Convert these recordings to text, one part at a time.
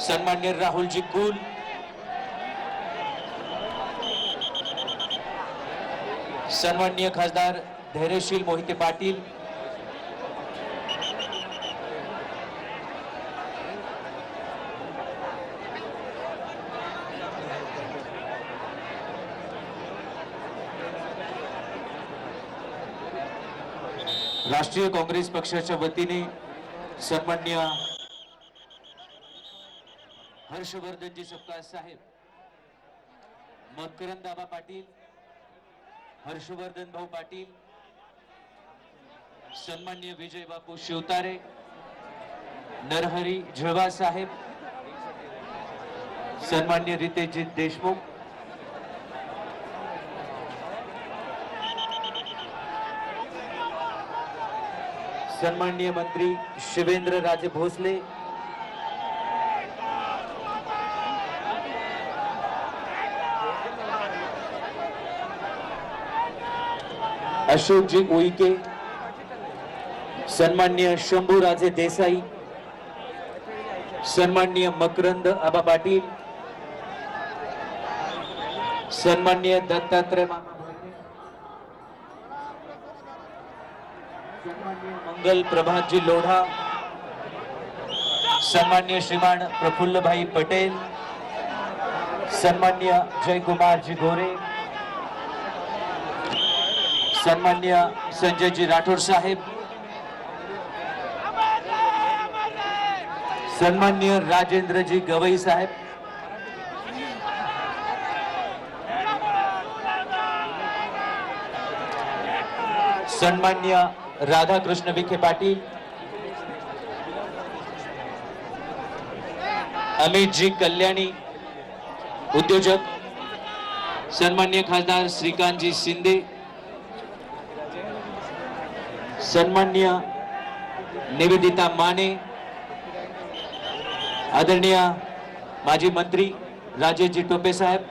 सन्माननीय राहुलजी कुल, सन्माननीय खासदार धैर्यशील मोहिते पाटील, राष्ट्रीय काँग्रेस पक्षाच्या वतीने सन्माननीय हर्षवर्धनजी सपकाळ साहेब, मकरंद आबा पाटील, हर्षवर्धन भाऊ पाटील, सन्माननीय विजय बापू शिवतारे, नरहरी झळवा साहेब, सन्माननीय रितेशजी देशमुख, सन्माननीय मंत्री शिवेंद्र राजे भोसले, अशोकजी उईके, सन्माननीय शंभूराजे देसाई, सन्माननीय मकरंद आबा पाटील, सन्माननीय दत्तात्रय मामा, सन्माननीय मंगल प्रभातजी लोढ़ा, सन्माननीय श्रीमान प्रफुल्ल भाई पटेल, सन्माननीय जयकुमार जी गोरे, सन्माननीय संजय जी राठौर साहेब, सन्माननीय राजेंद्र जी गवई साहेब, सन्माननीय राधाकृष्ण विखे पाटील, अमित जी कल्याणी उद्योजक, सन्माननीय खासदार श्रीकांत जी शिंदे, सन्माननीय निवेदिता माने, आदरणीय माजी मंत्री राजेश जी टोपे साहेब,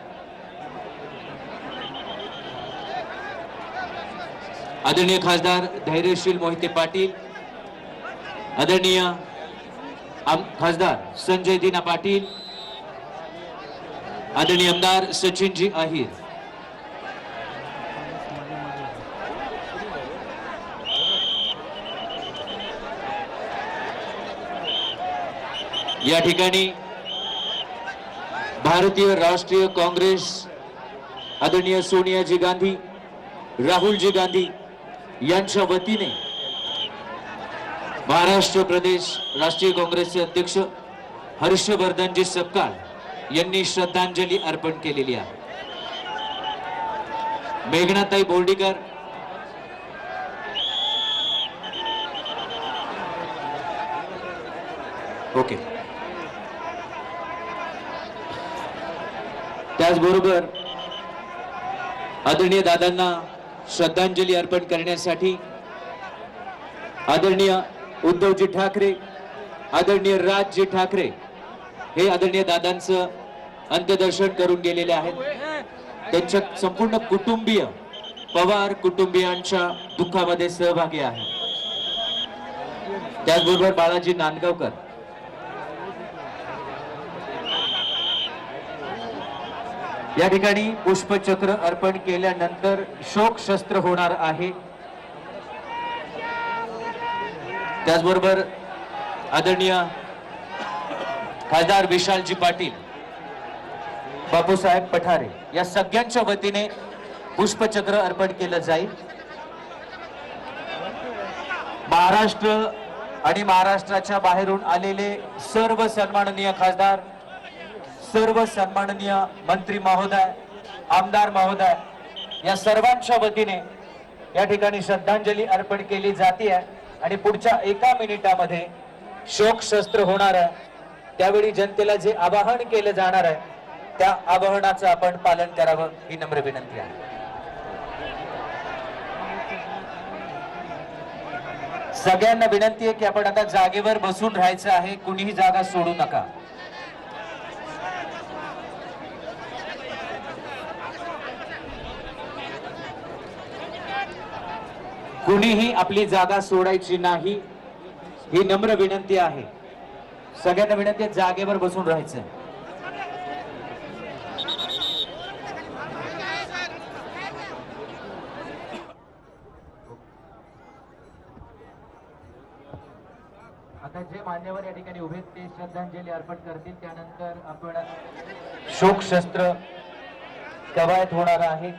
आदरणीय खासदार धैर्यशील मोहिते पाटील, आदरणीय खासदार संजय दीना पाटील, आदरणीय आमदार सचिन जी आहिर, या ठिकाणी भारतीय राष्ट्रीय काँग्रेस आदरणीय सोनियाजी गांधी, राहुलजी गांधी यांच्या वतीने महाराष्ट्र प्रदेश राष्ट्रीय काँग्रेसचे अध्यक्ष हर्षवर्धनजी सपकाळ यांनी श्रद्धांजली अर्पण केलेली आहे. मेघनाताई बोर्डीकर, ओके, त्याचबरोबर आदरणीय दादांना श्रद्धांजली अर्पण करण्यासाठी आदरणीय उद्धवजी ठाकरे, आदरणीय राजजी ठाकरे हे आदरणीय दादांचं अंत्यदर्शन करून गेलेले आहेत. त्यांच्या संपूर्ण कुटुंबीय पवार कुटुंबियांच्या दुःखामध्ये सहभागी आहे. त्याचबरोबर बाळाजी नांदगावकर, या ठिकाणी पुष्पचक्र अर्पण केल्यानंतर शोक शस्त्र होणार आहे. त्याचबरोबर आदरणीय खासदार विशालजी पाटील, बापूसाहेब पठारे या सगळ्यांच्या वतीने पुष्पचक्र अर्पण केलं जाईल. महाराष्ट्र आणि महाराष्ट्राच्या बाहेरून आलेले सर्व सन्माननीय खासदार, सर्व सन्माननीय मंत्री महोदय, आमदार महोदय या सर्वांच्या वतीने या ठिकाणी श्रद्धांजली अर्पण केली जाते आणि पुढच्या 1 मिनिटामध्ये शोक शस्त्र होणार आहे. त्यावेळी जनतेला जे आवाहन केलं जाणार आहे त्या आवाहनाचं आपण पालन करावं ही नम्र विनंती आहे. सगळ्यांना विनंती आहे की आपण आता जागेवर बसून राहायचं आहे, कुणीही जागा सोडू नका. कुणीही आपली जागा सोडायची नाही ही नम्र विनंती आहे. सगळ्यांना विनंती आहे, जागेवर बसून राहायचं. आता जे मान्यवर या ठिकाणी उभे आहेत ते श्रद्धांजली अर्पण करतील. त्यानंतर आपण शोक शस्त्र कवायत होणार आहे.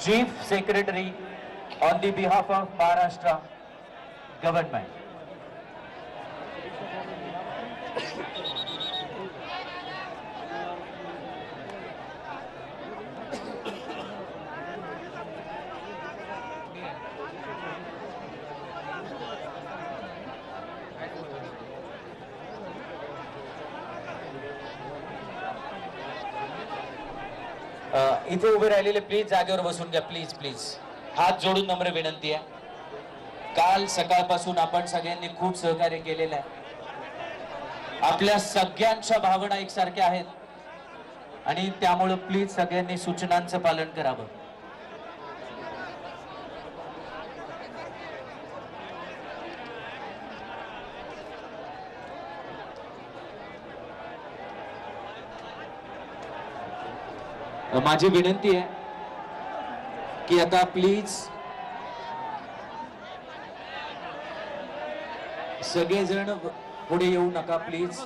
Chief Secretary on the behalf of Maharashtra government. इथे उभे राहिलेले प्लीज जागेवर बसून घ्या. प्लीज प्लीज हात जोडून नम्र विनंती आहे. काल सकाळपासून आपण सगळ्यांनी खूप सहकार्य केलेलं आहे. आपल्या सगळ्यांच्या भावना एकसारख्या आहेत आणि त्यामुळे प्लीज सगळ्यांनी सूचनांचं पालन करावं. माझी विनंती आहे की आता प्लीज सगळेजण पुढे येऊ नका प्लीज.